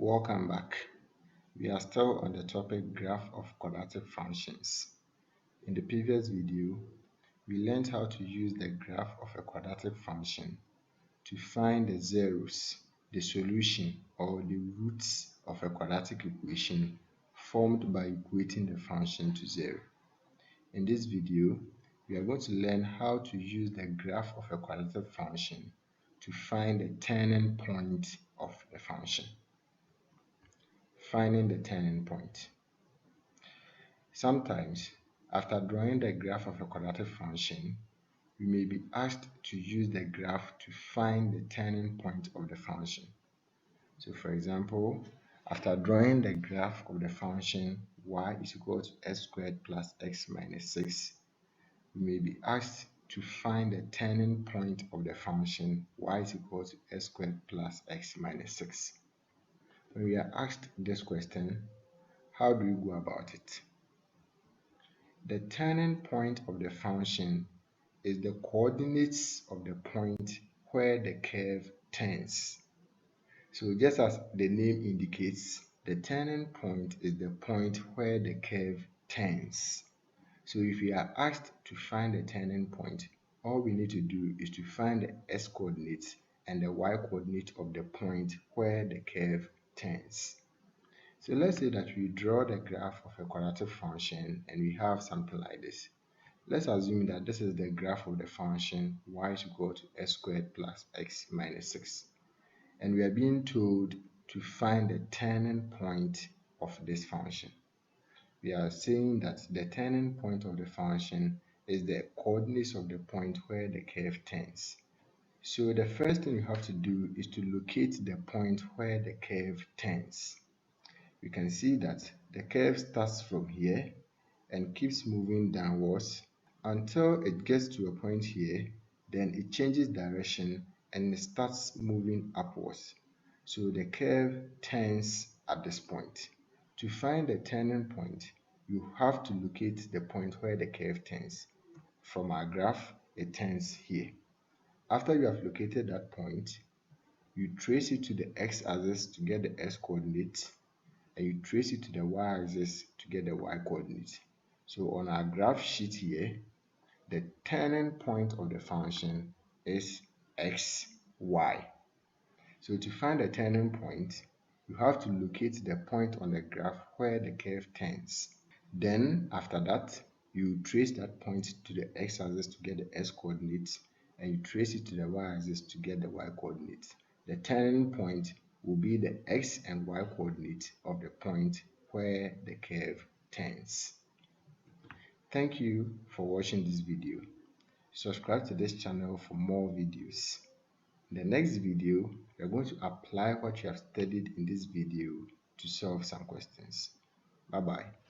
Welcome back. We are still on the topic graph of quadratic functions. In the previous video, we learned how to use the graph of a quadratic function to find the zeros, the solution or the roots of a quadratic equation formed by equating the function to zero. In this video, we are going to learn how to use the graph of a quadratic function to find the turning point of the function. Finding the turning point. Sometimes, after drawing the graph of a quadratic function, we may be asked to use the graph to find the turning point of the function. So for example, after drawing the graph of the function y is equal to x squared plus x minus 6, we may be asked to find the turning point of the function y is equal to x squared plus x minus 6. When we are asked this question, how do we go about it? The turning point of the function is the coordinates of the point where the curve turns. So just as the name indicates, the turning point is the point where the curve turns. So if we are asked to find the turning point, all we need to do is to find the x coordinate and the y coordinate of the point where the curve turns. So let's say that we draw the graph of a quadratic function and we have something like this. Let's assume that this is the graph of the function y is equal to x squared plus x minus 6. And we are being told to find the turning point of this function. We are saying that the turning point of the function is the coordinates of the point where the curve turns. So the first thing you have to do is to locate the point where the curve turns. We can see that the curve starts from here and keeps moving downwards until it gets to a point here, then it changes direction and it starts moving upwards. So the curve turns at this point. To find the turning point, you have to locate the point where the curve turns. From our graph, it turns here. After you have located that point, you trace it to the x-axis to get the x coordinate, and you trace it to the y-axis to get the y coordinate. So on our graph sheet here, the turning point of the function is x, y. So to find the turning point, you have to locate the point on the graph where the curve turns. Then after that, you trace that point to the x-axis to get the x coordinate, and you trace it to the y-axis to get the y coordinate. The turning point will be the x and y coordinate of the point where the curve turns. Thank you for watching this video. Subscribe to this channel for more videos. In the next video, we are going to apply what you have studied in this video to solve some questions. Bye bye.